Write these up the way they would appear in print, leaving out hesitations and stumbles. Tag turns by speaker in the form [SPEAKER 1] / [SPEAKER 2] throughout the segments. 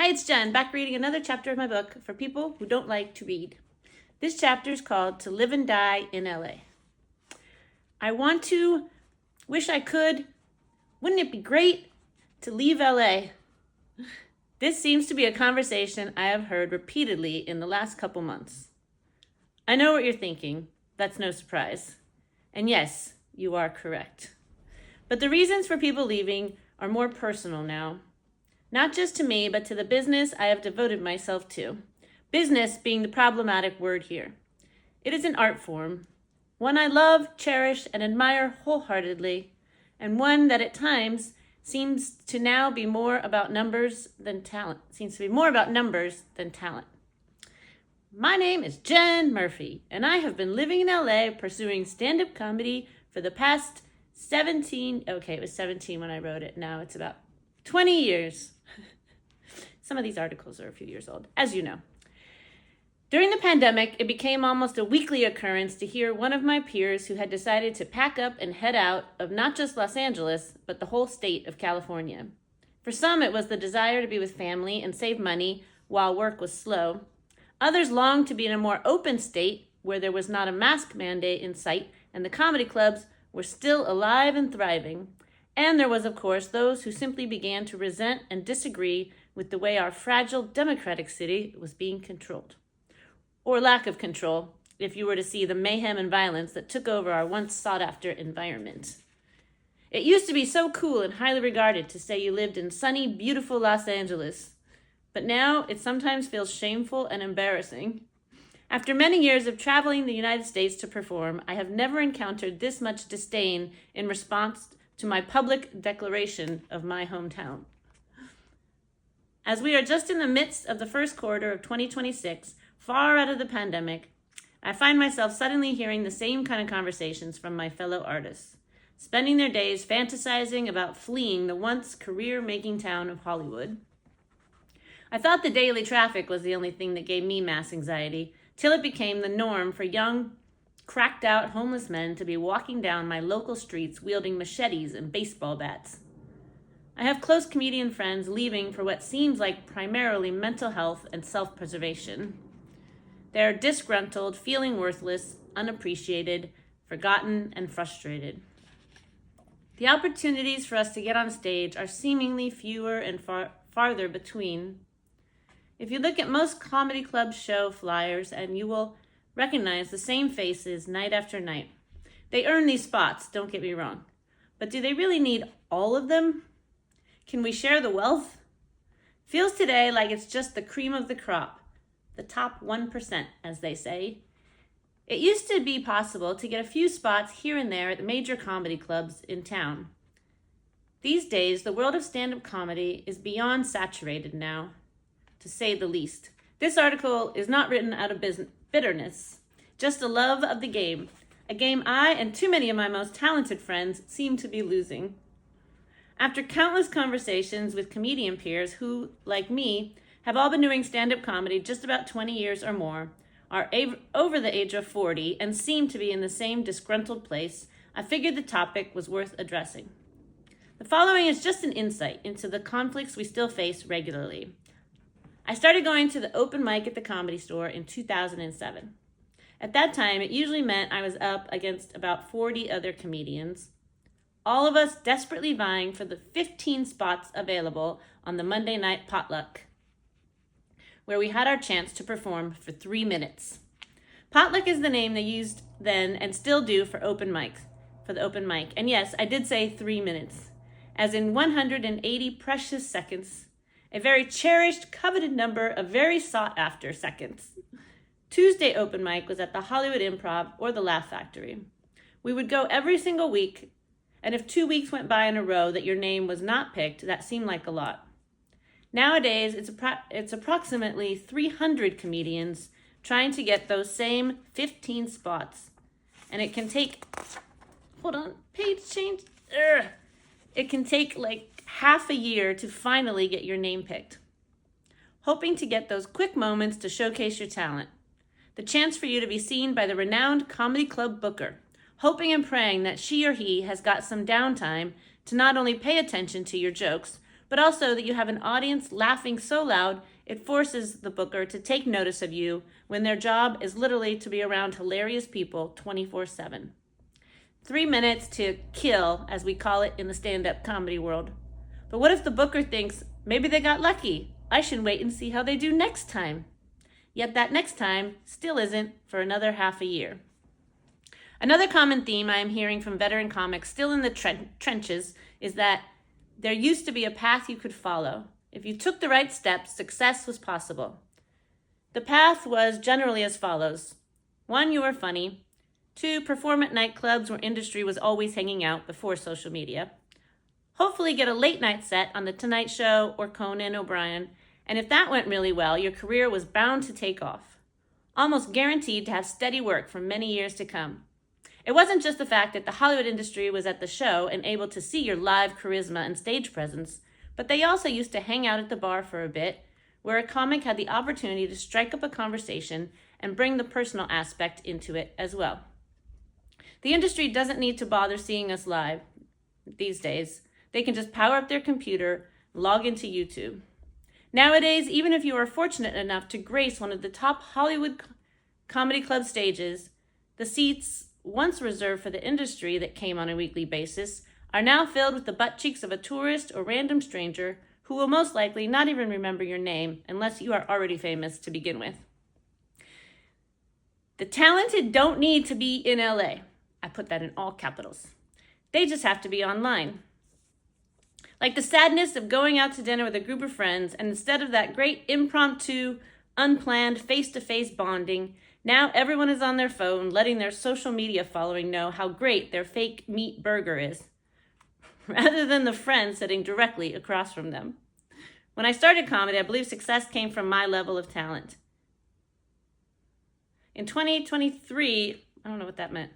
[SPEAKER 1] Hi, it's Jen, back reading another chapter of my book for people who don't like to read. This chapter is called To Live and Die in LA. I wish I could, wouldn't it be great to leave LA? This seems to be a conversation I have heard repeatedly in the last couple months. I know what you're thinking. That's no surprise. And yes, you are correct. But the reasons for people leaving are more personal now. Not just to me, but to the business I have devoted myself to. Business being the problematic word here. It is an art form, one I love, cherish, and admire wholeheartedly, and one that at times seems to now be more about numbers than talent. My name is Jen Murphy, and I have been living in LA pursuing stand-up comedy for the past 17 when I wrote it. Now it's about 20 years. Some of these articles are a few years old, as you know. During the pandemic, it became almost a weekly occurrence to hear one of my peers who had decided to pack up and head out of not just Los Angeles, but the whole state of California. For some, it was the desire to be with family and save money while work was slow. Others longed to be in a more open state where there was not a mask mandate in sight and the comedy clubs were still alive and thriving. And there was, of course, those who simply began to resent and disagree with the way our fragile democratic city was being controlled. Or lack of control, if you were to see the mayhem and violence that took over our once sought-after environment. It used to be so cool and highly regarded to say you lived in sunny, beautiful Los Angeles. But now it sometimes feels shameful and embarrassing. After many years of traveling the United States to perform, I have never encountered this much disdain in response to my public declaration of my hometown. As we are just in the midst of the first quarter of 2026, far out of the pandemic, I find myself suddenly hearing the same kind of conversations from my fellow artists, spending their days fantasizing about fleeing the once career-making town of Hollywood. I thought the daily traffic was the only thing that gave me mass anxiety, till it became the norm for young, cracked-out homeless men to be walking down my local streets wielding machetes and baseball bats. I have close comedian friends leaving for what seems like primarily mental health and self-preservation. They are disgruntled, feeling worthless, unappreciated, forgotten, and frustrated. The opportunities for us to get on stage are seemingly fewer and farther between. If you look at most comedy club show flyers, and you will recognize the same faces night after night. They earn these spots, don't get me wrong. But do they really need all of them? Can we share the wealth? Feels today like it's just the cream of the crop. The top 1%, as they say. It used to be possible to get a few spots here and there at the major comedy clubs in town. These days, the world of stand-up comedy is beyond saturated now, to say the least. This article is not written out of bitterness, just a love of the game, a game I and too many of my most talented friends seem to be losing. After countless conversations with comedian peers who, like me, have all been doing stand-up comedy just about 20 years or more, are over the age of 40, and seem to be in the same disgruntled place, I figured the topic was worth addressing. The following is just an insight into the conflicts we still face regularly. I started going to the open mic at the Comedy Store in 2007. At that time, it usually meant I was up against about 40 other comedians, all of us desperately vying for the 15 spots available on the Monday night potluck, where we had our chance to perform for 3 minutes. Potluck is the name they used then and still do for the open mic. And yes, I did say 3 minutes, as in 180 precious seconds, a very cherished, coveted number of very sought-after seconds. Tuesday open mic was at the Hollywood Improv or the Laugh Factory. We would go every single week, and if 2 weeks went by in a row that your name was not picked, that seemed like a lot. Nowadays, it's approximately 300 comedians trying to get those same 15 spots. And it can take, It can take like half a year to finally get your name picked. Hoping to get those quick moments to showcase your talent. The chance for you to be seen by the renowned comedy club booker. Hoping and praying that she or he has got some downtime to not only pay attention to your jokes, but also that you have an audience laughing so loud it forces the booker to take notice of you when their job is literally to be around hilarious people 24/7. 3 minutes to kill, as we call it in the stand-up comedy world. But what if the booker thinks, maybe they got lucky, I should wait and see how they do next time? Yet that next time still isn't for another half a year. Another common theme I am hearing from veteran comics still in the trenches is that there used to be a path you could follow. If you took the right steps, success was possible. The path was generally as follows. 1, you were funny. 2, perform at nightclubs where industry was always hanging out before social media. Hopefully get a late night set on The Tonight Show or Conan O'Brien, and if that went really well, your career was bound to take off. Almost guaranteed to have steady work for many years to come. It wasn't just the fact that the Hollywood industry was at the show and able to see your live charisma and stage presence, but they also used to hang out at the bar for a bit, where a comic had the opportunity to strike up a conversation and bring the personal aspect into it as well. The industry doesn't need to bother seeing us live these days. They can just power up their computer, log into YouTube. Nowadays, even if you are fortunate enough to grace one of the top Hollywood comedy club stages, the seats once reserved for the industry that came on a weekly basis are now filled with the butt cheeks of a tourist or random stranger who will most likely not even remember your name unless you are already famous to begin with. The talented don't need to be in LA. I put that in all capitals. They just have to be online. Like the sadness of going out to dinner with a group of friends, and instead of that great impromptu, unplanned, face-to-face bonding, now everyone is on their phone, letting their social media following know how great their fake meat burger is, rather than the friend sitting directly across from them. When I started comedy, I believe success came from my level of talent. In 2023, I don't know what that meant.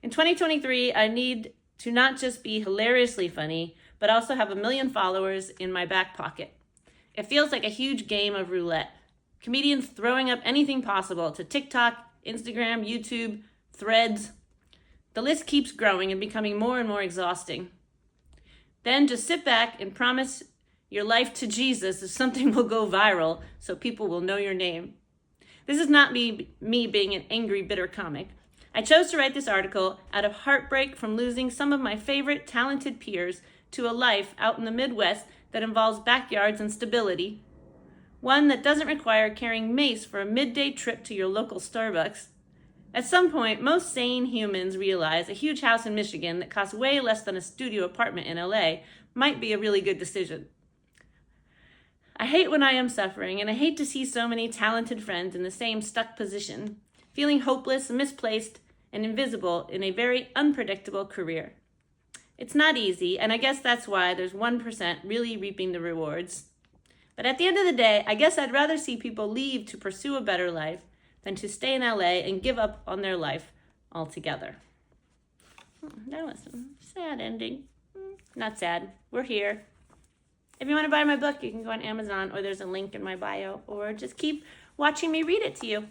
[SPEAKER 1] In 2023, I need to not just be hilariously funny, but also have 1 million followers in my back pocket. It feels like a huge game of roulette. Comedians throwing up anything possible to TikTok, Instagram, YouTube, Threads. The list keeps growing and becoming more and more exhausting. Then just sit back and promise your life to Jesus if something will go viral so people will know your name. This is not me being an angry, bitter comic. I chose to write this article out of heartbreak from losing some of my favorite talented peers to a life out in the Midwest that involves backyards and stability. One that doesn't require carrying mace for a midday trip to your local Starbucks. At some point, most sane humans realize a huge house in Michigan that costs way less than a studio apartment in LA might be a really good decision. I hate when I am suffering, and I hate to see so many talented friends in the same stuck position, feeling hopeless, misplaced, and invisible in a very unpredictable career. It's not easy, and I guess that's why there's 1% really reaping the rewards. But at the end of the day, I guess I'd rather see people leave to pursue a better life than to stay in LA and give up on their life altogether. That was a sad ending. Not sad. We're here. If you want to buy my book, you can go on Amazon, or there's a link in my bio, or just keep watching me read it to you.